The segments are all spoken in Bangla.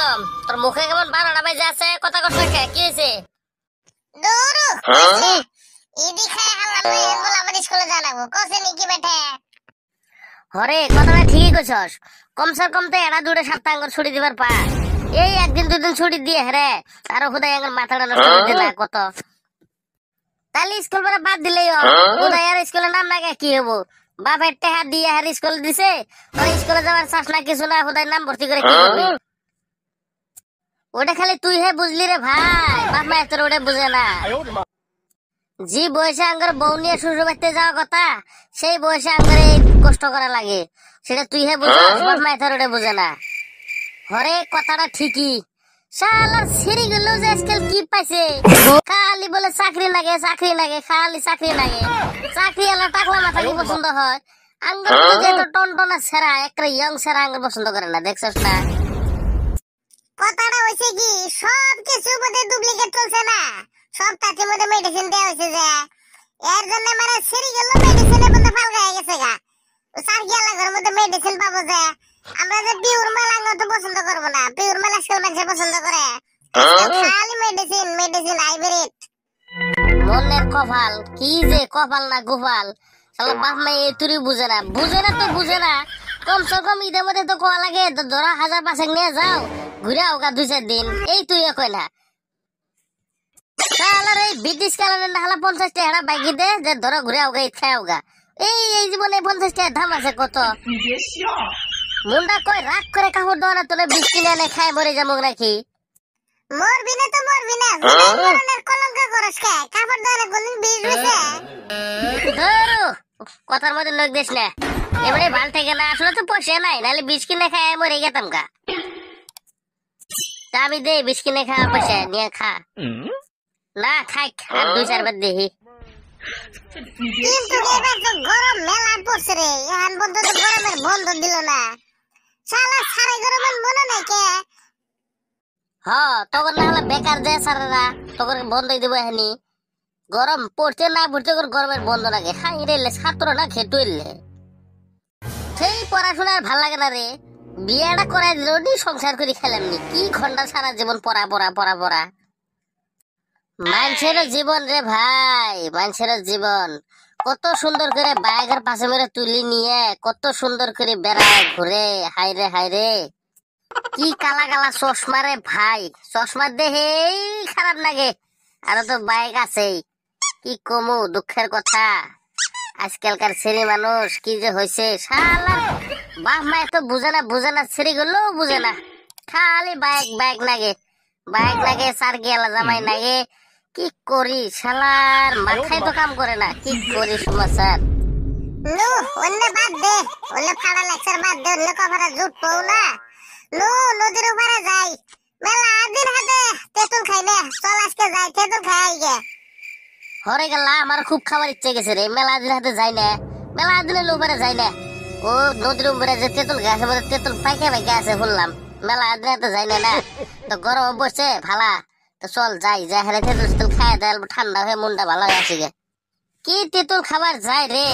কদম, তোর মুখে কেমন 12টা বাজে আছে, কথা কথা কে কি হইছে? দৌড়ু ইদি খায় হালাম এগুলো আমার স্কুলে জানাবো কসে নাকি বেটা। হরে কথাটা ঠিকই কইছস, কমসে কম তো এরা দুটো সপ্তাহ আঙ্গুর ছুটি দিবার পা, এই একদিন দুদিন ছুটি দিয়ে হেরে আরো খুদাই আঙ্গুর মাথাটা নষ্ট করে দিলা কত। তাহলে স্কুল পরে বাদ দিলেই খুদাই আর স্কুলের নাম না কি হবো? বাপের টেহা দিয়ে আর স্কুল দিছে, তোর স্কুলে যাওয়ার চাষ না কিছু না, খুদাই নাম ভর্তি করে কি করবি? ওটা খালি তুই হে বুঝলি রে ভাই, বাপ মা তোর ওটা বুঝে না। যে বয়সে আঙ্গর বউ নিয়ে শ্বশুর বাড়িতে যাওয়ার কথা, সেই বয়সে আঙ্গর এই কষ্ট করা লাগে, সেটা তুই হে বুঝে, বাপ মা তোর ওটা বুঝে না। হরে কথাটা ঠিকই, শালার সিঁড়ি গুলো যে আজকাল কি পাইছে, খালি বলে চাকরি লাগে চাকরি লাগে, খালি চাকরি লাগে। চাকরি এলা টাকলা মাথা কি পছন্দ হয়? আঙ্গর যেহেতু টনটনা সেরা একটা ইয়ং সেরা আঙ্গর পছন্দ করে না, দেখছস না? কথাটা হইছে কি সব কিছু মধ্যে ডুপ্লিকেট চলছে না, সব তাতে মধ্যে মেডিসিন দেওয়া হয়েছে যে এর জন্য মানে সিঁড়ি গুলো মেডিসিনের মধ্যে ফালকা হয়ে গেছে গা। সার্কি এলাকার মধ্যে মেডিসিন পাবো যে আমরা যে পিওর মাল আঙ্গুর তো পছন্দ করবো না, পিওর মাল আজকাল মানুষ পছন্দ করে, খালি মেডিসিন মেডিসিন হাইব্রিড। মনের কপাল কি যে কপাল না গোপাল, শালা বাপ মা এই তুই বুঝে না, বুঝে না তো বুঝে না। কমসে কম ঈদের মধ্যে তো কোয়া লাগে ধরো 1000-500 নিয়ে যাও, ঘুরে আওগা 2-4 দিন, এই তুই কই না। শালার এই ব্রিটিশ কালারের না হলা 50 টাকা বাইকি দে যে ধরো ঘুরে আওগা খায় আওগা, এই জীবনে 50 টাকা দাম আছে কত? মুন্ডা কই রাগ করে কাপড় দেওয়া না তোলে 20 কিনে এনে খায় মরে যাবো নাকি? মরবি না তো মরবি না, কলঙ্ক করস কে? কাপড় দেওয়া কোনদিন বিষ হইছে? ধরো কথার মধ্যে লোক দিস না, এবারে ভাল থেকে না, আসলে তো পয়সা নাই, নাহলে 20 কিনে খায় মরে গেতাম গা। তা আমি দে 20 কিনে খাওয়ার পয়সা নিয়ে খা না, খাই আর 2-4 বার দেখি। কিন্তু এবার তো গরম মেলা পড়ছে রে, এখন বন্ধ তো গরমের বন্ধ দিল না, শালা সারা গরমের মনে নাই কে? তখন না হলে বেকার যায় সারারা, তখন বন্ধই দেবো এখানি। গরম পড়তে না পড়তে গরমের বন্ধ লাগে, খাই রেলে ছাত্র না খেটুইলে সেই পড়াশোনা আর ভাল লাগে না রে। বিয়েটা করাই দিল নি, সংসার করে খেলাম নি, কি ঘন্টা সারা জীবন পড়া পড়া পড়া পড়া। মানুষের জীবন রে ভাই, মানুষের জীবন কত সুন্দর করে বাইকের পাশে মেরে তুলি নিয়ে কত সুন্দর করে বেড়ায় ঘুরে, হাইরে হাইরে কি কালা কালা চশমা রে ভাই, চশমা দেখে খারাপ লাগে। আর তো বাইক আছেই, কি কমু দুঃখের কথা। আজকালকার ছেলে মানুষ কি যে হয়েছে, শালা বাপ মা এত বুঝে না ছেলে গুলো বুঝে না, খালি বাইক বাইক লাগে, বাইক লাগে সার গেলা জামাই লাগে। কি করি শালার মাথায় তো কাম করে না, কি করি সমাচার। নো অন্য বাদ দে, অন্য ফাড়া লেকচার বাদ দে, অন্য কভারে জুট পাও না। নো নদীর উপরে যাই, মেলা দিন হাতে তেঁতুল খাই না, চল আজকে যাই তেঁতুল খাই গে। হরে গেলা আমার খুব খাবার ইচ্ছে গেছে রে, মেলা দিন হাতে যাই না, মেলা দিনের উপরে যাই না। ও নদীর উপরে যে তেঁতুল গাছে মধ্যে তেঁতুল পাইকে পাইকে আছে বললাম, মেলা দিন হাতে যাই না তো গরম বসছে ভালা, তো চল যাই, যাই হারে তেঁতুল তেঁতুল খাই দেয় ঠান্ডা হয়ে মনটা ভালো হয়ে আসি গে। কি তেঁতুল খাবার যায় রে,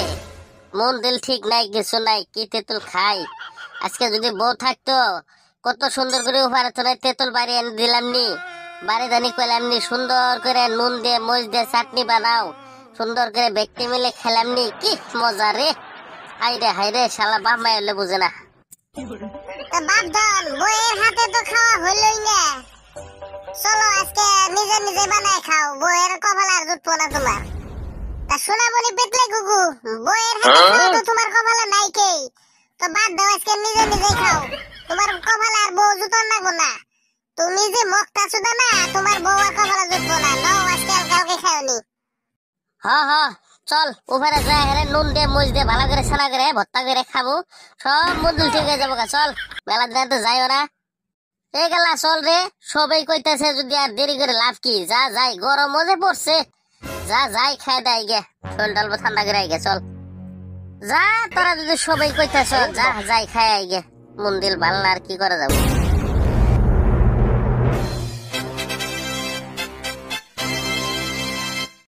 মন দিল ঠিক নাই কিছু নাই, কি তেঁতুল খাই। আজকে যদি বউ থাকতো কত সুন্দর করে উপরে তোলে তেঁতুল বাড়ি এনে দিলাম নি, বাড়ি দানি কইলাম নি, সুন্দর করে নুন দিয়ে মরিচ দিয়ে চাটনি বানাও, সুন্দর করে ব্যক্তি মিলে খেলাম নি, কি মজা রে। হাইরে শালা বাপ মাই হলে বুঝে না। বাপধন বইয়ের হাতে তো খাওয়া হইলই না, চলো আজকে নিজে নিজে বানায় খাও, বইয়ের কপাল আর জুটবো না তোমার। তা সোনামণি পেতলে গুগু, বইয়ের হাতে খাওয়া তো তোমার কপালে নাই কে, তো বাদ দাও আজকে নিজে নিজে খাও, তোমার কপালে আর বউ জুতো লাগবো না। তুমি যে মকটা শুধু না, তোমার বউ আর কপালে জুটবো না, নাও আজকে কালকে খাওনি। চল উপরে যাই হারে নুন দিয়ে মরিচ দিয়ে ভালো করে ছানা করে ভর্তা করে খাবো, সব মন্দির ঠিক হয়ে যাবো গা। চল মেলা দিন তো যাইও না, এই গেলা চল রে। সবাই কইতেছে যদি আর দেরি করে লাভ কি, যা যাই গরম মজে পড়ছে, যা যাই খাই দেয় গে, শরীর ডালবো ঠান্ডা করে আইগে। চল যা, তোরা যদি সবাই কইতেছ যা যাই খাই আইগে, মন দিল ভাল না আর কি করা যাবো।